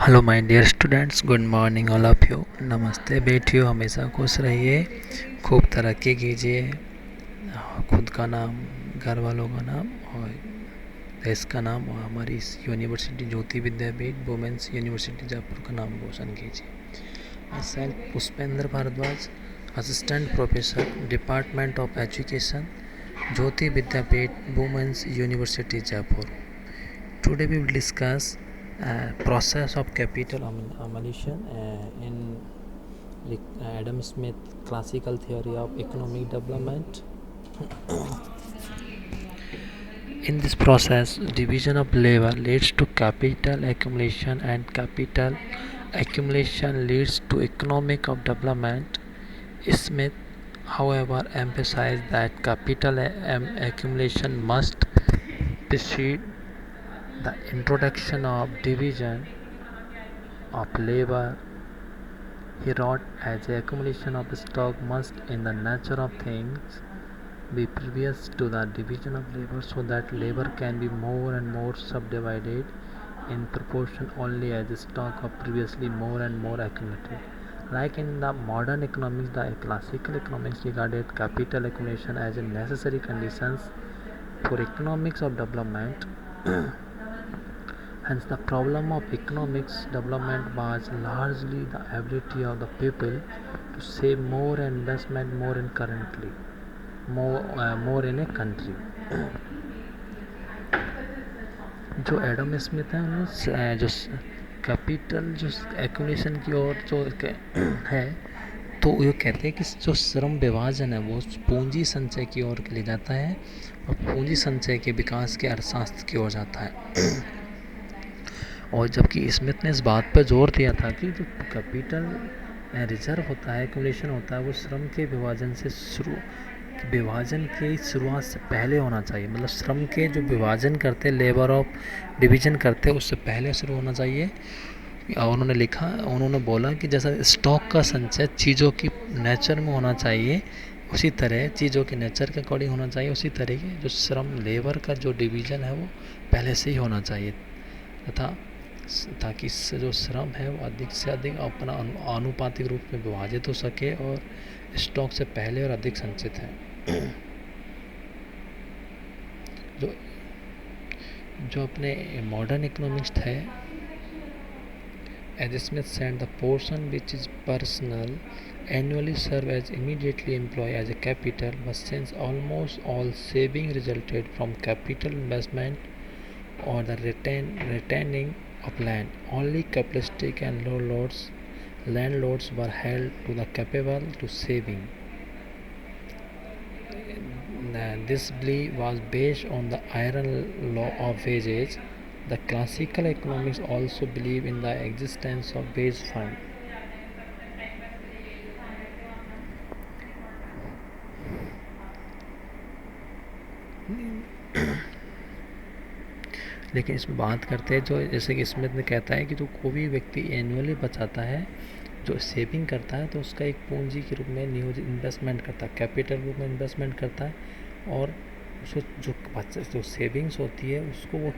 Hello my dear students, good morning all of you. नमस्ते बेटियों, हमेशा खुश रहिए, खूब तरक्की कीजिए। खुद का नाम, घर वालों का नाम और देश का नाम और हमारी इस university Jyoti Vidyapeeth women's university Jaipur का नाम रोशन कीजिए। मैं self Pushpendra Bhardwaj, assistant professor, department of education, Jyoti Vidyapeeth women's university Jaipur. Today we will discuss process of capital accumulation in Adam Smith classical theory of economic development. In this process, division of labor leads to capital accumulation and capital accumulation leads to economic of development. Smith, however, emphasized that capital accumulation must precede the introduction of division of labor. He wrote, as the accumulation of stock must, in the nature of things, be previous to the division of labor, so that labor can be more and more subdivided in proportion only as the stock of previously more and more accumulated. Like in the modern economics, the classical economics regarded capital accumulation as a necessary conditions for economics of development. Hence, the problem of economics development was largely the ability of the people to save more and investment more in currently, more in a country. जो Adam Smith है उन्होंने जो capital जो accumulation की ओर जो है, तो ये कहते हैं कि जो श्रम विभाजन है वो पूंजी संचय की ओर ले जाता है और पूंजी संचय के विकास के अर्थशास्त्र की ओर जाता है। और जबकि स्मिथ ने इस बात पर जोर दिया था कि जो कैपिटल रिजर्व होता है, एक्यूमुलेशन होता है, वो श्रम के विभाजन की शुरुआत से पहले होना चाहिए। मतलब श्रम के जो विभाजन करते, लेबर ऑफ डिवीजन करते, उससे पहले शुरू होना चाहिए। और उन्होंने बोला कि जैसा स्टॉक का संचय चीज़ों की नेचर में होना चाहिए, उसी तरह चीज़ों के नेचर के अकॉर्डिंग होना चाहिए, उसी तरीके जो श्रम लेबर का जो डिवीज़न है वो पहले से ही होना चाहिए, तथा ताकि इससे जो श्रम है वो अधिक से अधिक अपना आनुपातिक रूप में विभाजित हो सके और स्टॉक से पहले और अधिक संचित है। जो अपने मॉडर्न इकोनॉमिक्स है, Adam Smith said the portion which is personal annually serve as immediately employed as a capital, but since almost all saving resulted from capital investment or the retaining of land, only capitalistic and landlords were held to the capable to saving. This belief was based on the iron law of wages. The classical economics also believe in the existence of wage fund. लेकिन इसमें बात करते हैं, जो जैसे कि Smith ने कहता है कि जो कोई भी व्यक्ति एनुअली बचाता है, जो सेविंग करता है, तो उसका एक पूंजी के रूप में नियोजित इन्वेस्टमेंट करता है, कैपिटल रूप में इन्वेस्टमेंट करता है, और उसको जो सेविंग्स होती है उसको वो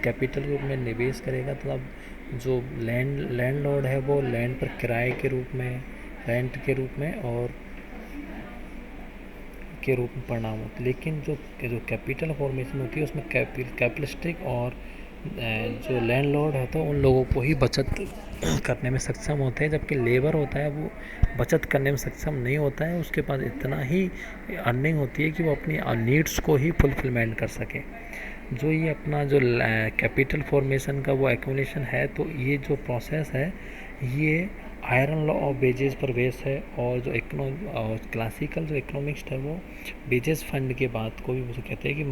कैपिटल रूप में निवेश करेगा। तो अब जो लैंडलॉर्ड है वो लैंड पर किराए के रूप में, रेंट के रूप में और के रूप में परिणाम होते हैं। लेकिन जो कैपिटल फॉर्मेशन होती है उसमें कैपिटलिस्टिक और जो लैंडलॉर्ड है तो उन लोगों को ही बचत करने में सक्षम होते हैं, जबकि लेबर होता है वो बचत करने में सक्षम नहीं होता है। उसके पास इतना ही अर्निंग होती है कि वो अपनी नीड्स को ही फुलफिलमेंट कर सके। जो ये अपना जो कैपिटल फॉर्मेशन का वो एक्यूमुलेशन है, तो ये जो प्रोसेस है ये आयरन लॉ ऑफ वेजेस पर बेस है। और जो क्लासिकल जो इकोनॉमिक्स है वो वेजेस फंड के बात को भी मुझे कहते हैं कि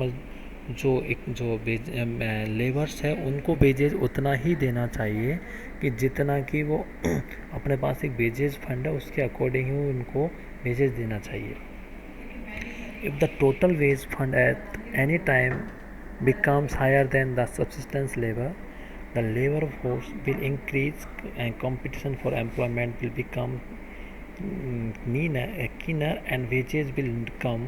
जो लेबर्स है उनको वेजेज उतना ही देना चाहिए कि जितना कि वो अपने पास एक वेजेज फंड है उसके अकॉर्डिंग ही उनको वेजेज देना चाहिए। If the total wage fund at any time becomes higher than the subsistence labor, the labor force will increase and competition for employment will become keener and wages will come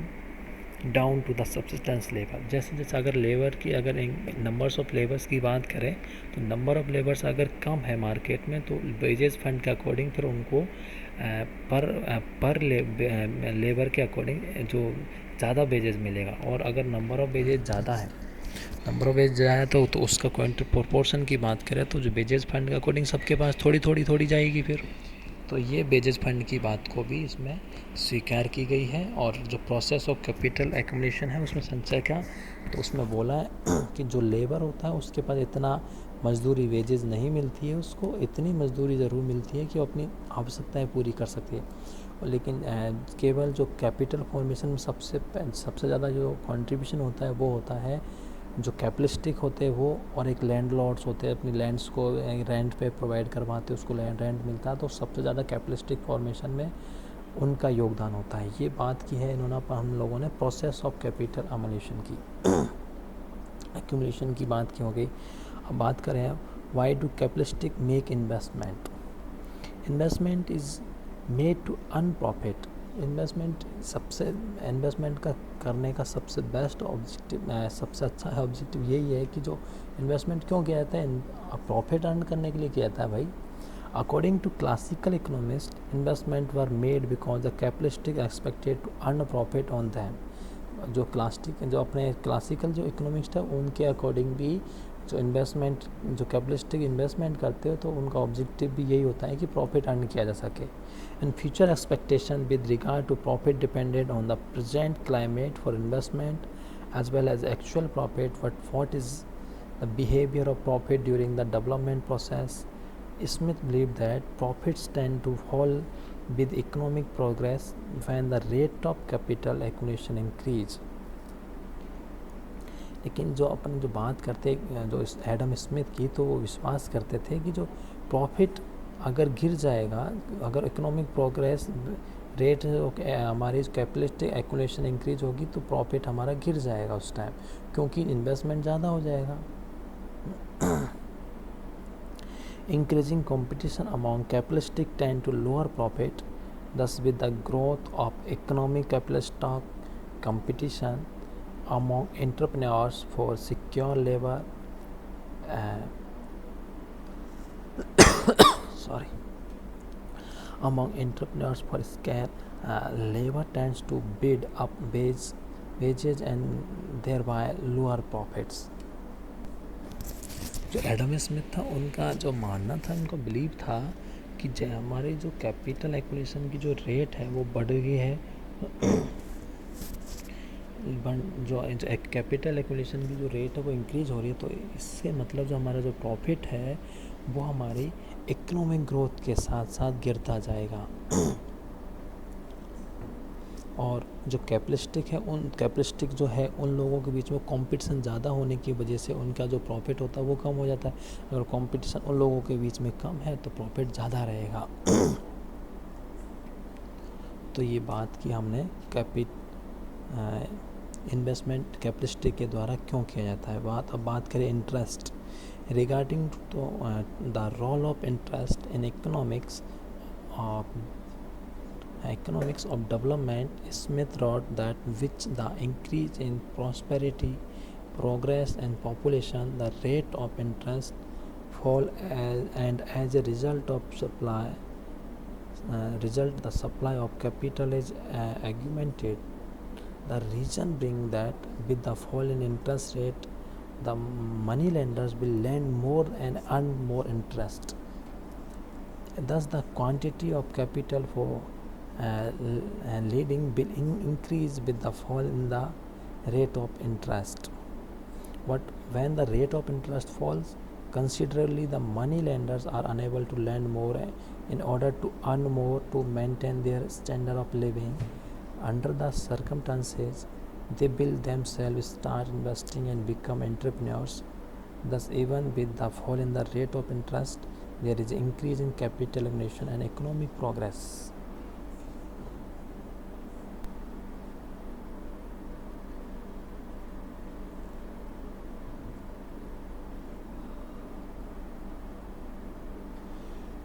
down to the subsistence labour. जैसे जैसे अगर labour की अगर numbers of labours की बात करें तो number of labours अगर कम है मार्केट में तो वेजेस फंड के अकॉर्डिंग फिर उनको पर लेबर के अकॉर्डिंग जो ज़्यादा वेजेस मिलेगा। और अगर नंबर ऑफ वेजेस ज़्यादा है, नंबर ऑफ वेज ज़्यादा है तो उसका प्रोपोर्शन की बात करें तो जो वेजेस फंड के अकॉर्डिंग सबके पास थोड़ी जाएगी फिर। तो ये वेजेस फंड की बात को भी इसमें स्वीकार की गई है। और जो प्रोसेस ऑफ कैपिटल एक्युमुलेशन है उसमें संचय का, तो उसमें बोला है कि जो लेबर होता है उसके पास इतना मजदूरी वेजेस नहीं मिलती है, उसको इतनी मजदूरी ज़रूर मिलती है कि वो अपनी आवश्यकताएं पूरी कर सके। लेकिन केवल जो कैपिटल फॉर्मेशन में सबसे ज़्यादा जो कंट्रीब्यूशन होता है वो होता है जो कैपिटलिस्टिक होते हैं वो, और एक लैंडलॉर्ड्स होते हैं अपनी लैंड्स को रेंट पे प्रोवाइड करवाते हैं, उसको रेंट मिलता है। तो सबसे ज़्यादा कैपिटलिस्टिक फॉर्मेशन में उनका योगदान होता है। ये बात की है इन्होंने हम लोगों ने प्रोसेस ऑफ कैपिटल एक्यूमुलेशन की बात की हो गई। अब बात करें why do capitalistic make investment. Investment is made to earn profit. Investment का करने का सबसे बेस्ट ऑब्जेक्टिव, सबसे अच्छा ऑब्जेक्टिव यही है कि जो इन्वेस्टमेंट क्यों किया जाता है, प्रॉफिट अर्न करने के लिए किया जाता है भाई। According to classical economist, investment were made because the capitalistic expected to earn profit on them. जो अपने क्लासिकल जो इकोनॉमिस्ट है उनके अकॉर्डिंग भी जो कैपिटलिस्टिक इन्वेस्टमेंट करते हो तो उनका ऑब्जेक्टिव भी यही होता है कि प्रॉफिट अर्न किया जा सके। And future expectation with regard to profit depended on the present climate for investment as well as actual profit. What is the behaviour of profit during the development process. Smith believed that profits tend to fall with economic progress when the rate of capital accumulation increase। लेकिन जो अपन जो बात करते जो Adam Smith की, तो वो विश्वास करते थे कि जो प्रॉफिट अगर गिर जाएगा, अगर इकोनॉमिक प्रोग्रेस रेट हमारी कैपिटलिस्टिक एक्युमुलेशन इंक्रीज होगी तो प्रॉफिट हमारा गिर जाएगा उस टाइम, क्योंकि इन्वेस्टमेंट ज़्यादा हो जाएगा। Increasing competition among capitalistic tend to lower profit. Thus, with the growth of economic capitalist stock competition among entrepreneurs for secure labor, among entrepreneurs for scarce labor tends to bid up wages and thereby lower profits। जो Adam Smith था उनका जो मानना था, उनका believe था कि हमारी जो कैपिटल एक्विजिशन की जो रेट है वो बढ़ गई है। जो कैपिटल एक्विजिशन की जो रेट है वो इंक्रीज हो रही है, तो इससे मतलब जो हमारा जो प्रॉफिट है वो हमारी इकोनॉमिक ग्रोथ के साथ साथ गिरता जाएगा। और जो कैपिटलिस्टिक जो है उन लोगों के बीच में कंपटीशन ज़्यादा होने की वजह से उनका जो प्रॉफिट होता है वो कम हो जाता है। अगर कंपटीशन उन लोगों के बीच में कम है तो प्रॉफिट ज़्यादा रहेगा। तो ये बात की हमने इन्वेस्टमेंट कैपिटलिस्टिक के द्वारा क्यों किया जाता है। अब बात करें इंटरेस्ट। रिगार्डिंग तो the role of interest in economics of development, Smith wrote that with the increase in prosperity, progress and population, the rate of interest fall and as a result the supply of capital is augmented. The reason being that with the fall in interest rate, the money lenders will lend more and earn more interest. Thus, the quantity of capital for leading will increase with the fall in the rate of interest. But when the rate of interest falls considerably, the money lenders are unable to lend more in order to earn more to maintain their standard of living. Under the circumstances, they will themselves start investing and become entrepreneurs. Thus, even with the fall in the rate of interest, there is increase in capital accumulation and economic progress.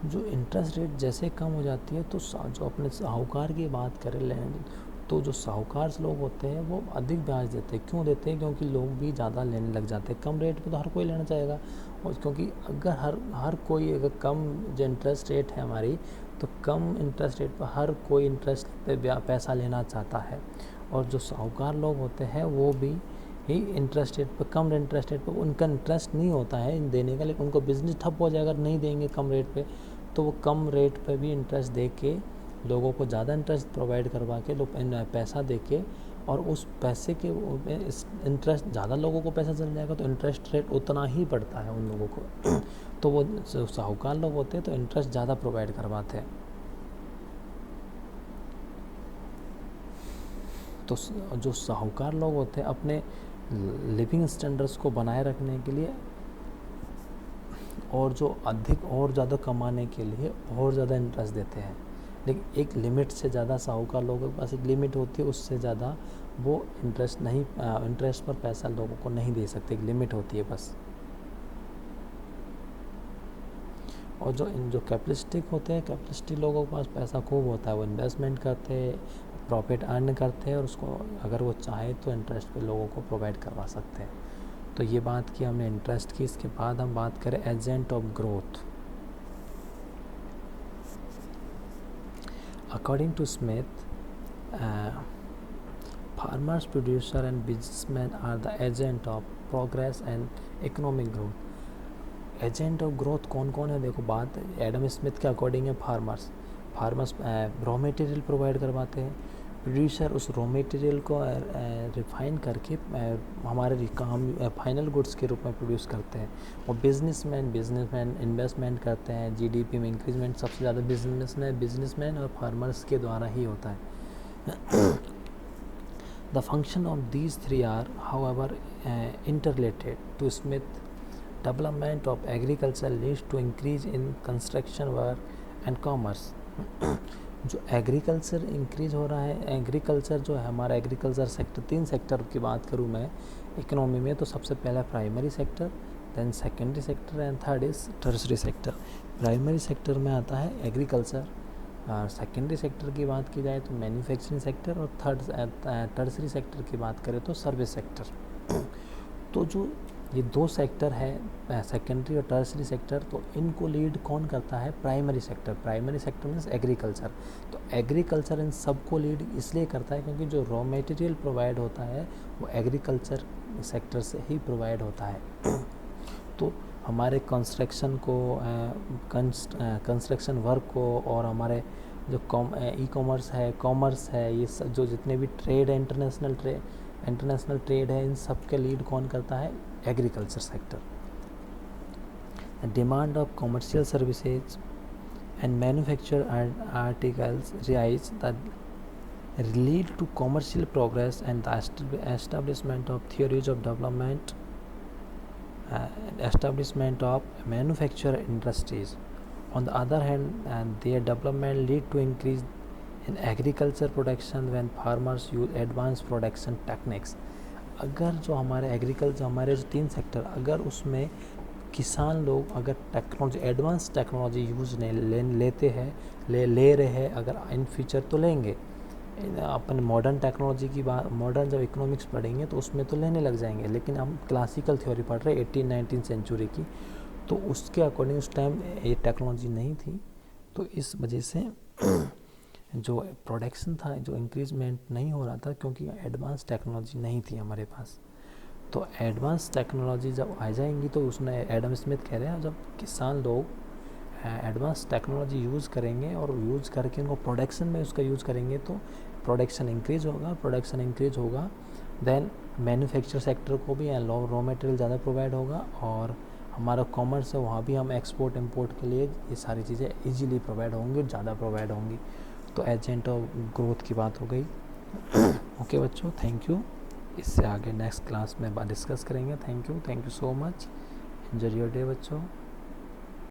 जो interest rate जैसे कम हो जाती है तो जो अपने साहूकार की बात करें लैंड, तो जो साहूकार लोग होते हैं वो अधिक ब्याज देते हैं। क्यों देते हैं? क्योंकि लोग भी ज़्यादा लेने लग जाते हैं। कम रेट पे तो हर कोई लेना चाहेगा, और क्योंकि अगर हर कोई अगर कम जो इंटरेस्ट रेट है हमारी, तो कम इंटरेस्ट रेट पर हर कोई इंटरेस्ट पे पैसा लेना चाहता है। और जो साहूकार लोग होते हैं वो भी ही इंटरेस्ट रेट पर, कम इंटरेस्ट रेट पर उनका इंटरेस्ट नहीं होता है देने का, लेकिन उनको बिजनेस ठप हो जाएगा, नहीं देंगे कम रेट पे, तो वो कम रेट पे भी इंटरेस्ट दे के लोगों को ज़्यादा इंटरेस्ट प्रोवाइड करवा के लोग पैसा दे के, और उस पैसे के इंटरेस्ट ज़्यादा लोगों को पैसा चल जाएगा तो इंटरेस्ट रेट उतना ही पड़ता है उन लोगों को। तो वो साहूकार लोग होते हैं तो इंटरेस्ट ज़्यादा प्रोवाइड करवाते हैं। तो जो साहूकार लोग होते हैं अपने लिविंग स्टैंडर्ड्स को बनाए रखने के लिए और जो अधिक और ज़्यादा कमाने के लिए और ज़्यादा इंटरेस्ट देते हैं, लेकिन एक लिमिट से ज़्यादा साहूकार लोगों के पास एक लिमिट होती है, उससे ज़्यादा वो इंटरेस्ट पर पैसा लोगों को नहीं दे सकते, एक लिमिट होती है बस। और जो कैपिटलिस्टिक होते हैं, कैपिटलिस्टिक लोगों के पास पैसा खूब होता है, वो इन्वेस्टमेंट करते हैं, प्रॉफिट अर्न करते हैं, और उसको अगर वो चाहे तो इंटरेस्ट पे लोगों को प्रोवाइड करवा सकते हैं। तो ये बात की हमने इंटरेस्ट की। इसके बाद हम बात करें agent of growth. According to Smith, farmers, producer and businessmen are the agent of progress and economic growth. Agent of growth कौन कौन है? देखो, बात एडम स्मिथ के अकॉर्डिंग है फार्मर्स रॉ मटेरियल प्रोवाइड करवाते हैं। प्रोड्यूसर उस रॉ मटेरियल को रिफाइन करके हमारे काम फाइनल गुड्स के रूप में प्रोड्यूस करते हैं। और बिजनेसमैन इन्वेस्टमेंट करते हैं, जीडीपी में इंक्रीजमेंट सबसे ज़्यादा बिजनेसमैन और फार्मर्स के द्वारा ही होता है। The function of these three are, however, interrelated. To Smith, development of agriculture leads to increase in construction work and commerce. जो एग्रीकल्चर इंक्रीज हो रहा है, एग्रीकल्चर जो है हमारा एग्रीकल्चर सेक्टर, 3 सेक्टर की बात करूँ मैं इकोनॉमी में, तो सबसे पहला primary sector, then secondary sector and third is tertiary sector. Primary sector में आता है एग्रीकल्चर, सेकेंडरी सेक्टर की बात की जाए तो मैन्युफैक्चरिंग सेक्टर, और टर्सरी सेक्टर की बात करें तो सर्विस सेक्टर। तो जो ये 2 सेक्टर है, सेकेंडरी और टर्सरी सेक्टर, तो इनको लीड कौन करता है? Primary sector. Primary sector means agriculture. तो एग्रीकल्चर इन सबको लीड इसलिए करता है क्योंकि जो रॉ मटेरियल प्रोवाइड होता है वो एग्रीकल्चर सेक्टर से ही प्रोवाइड होता है। तो हमारे कंस्ट्रक्शन वर्क को और हमारे जो ई कॉमर्स है, कॉमर्स है, ये सब जो जितने भी ट्रेड है, इंटरनेशनल ट्रेड है, इन सब के लीड कौन करता है? Agriculture sector. Demand of commercial services and manufacture articles rise that lead to commercial progress and the establishment of theories of development, establishment of manufacturing industries. On the other hand, their development lead to increase in agriculture production when farmers use advanced production techniques. अगर जो हमारे agriculture, हमारे जो 3 sector, अगर उसमें किसान लोग अगर टेक्नोलॉजी, एडवांस टेक्नोलॉजी यूज लेते हैं, ले रहे हैं, अगर इन फ्यूचर तो लेंगे, अपन मॉडर्न टेक्नोलॉजी की बात, मॉडर्न जब इकोनॉमिक्स पढ़ेंगे तो उसमें तो लेने लग जाएंगे, लेकिन हम क्लासिकल थ्योरी पढ़ रहे हैं 18-19 सेंचुरी की, तो उसके अकॉर्डिंग उस टाइम ये टेक्नोलॉजी नहीं थी। तो इस वजह से जो प्रोडक्शन था, जो इंक्रीजमेंट नहीं हो रहा था, क्योंकि एडवांस टेक्नोलॉजी नहीं थी हमारे पास। तो एडवांस टेक्नोलॉजी जब आ जाएंगी तो उसमें एडम स्मिथ कह रहे हैं जब किसान लोग एडवांस टेक्नोलॉजी यूज़ करेंगे और यूज़ करके उनको प्रोडक्शन में उसका यूज़ करेंगे तो प्रोडक्शन इंक्रीज होगा, देन मैन्युफैक्चर सेक्टर को भी रॉ मटेरियल ज़्यादा प्रोवाइड होगा, और हमारा कॉमर्स है वहाँ भी हम एक्सपोर्ट इंपोर्ट के लिए ये सारी चीज़ें इजीली प्रोवाइड होंगी, ज़्यादा प्रोवाइड होंगी। तो एजेंट ऑफ ग्रोथ की बात हो गई। ओके बच्चों, थैंक यू। इससे आगे नेक्स्ट क्लास में डिस्कस करेंगे। Thank you so much. Enjoy your day बच्चों।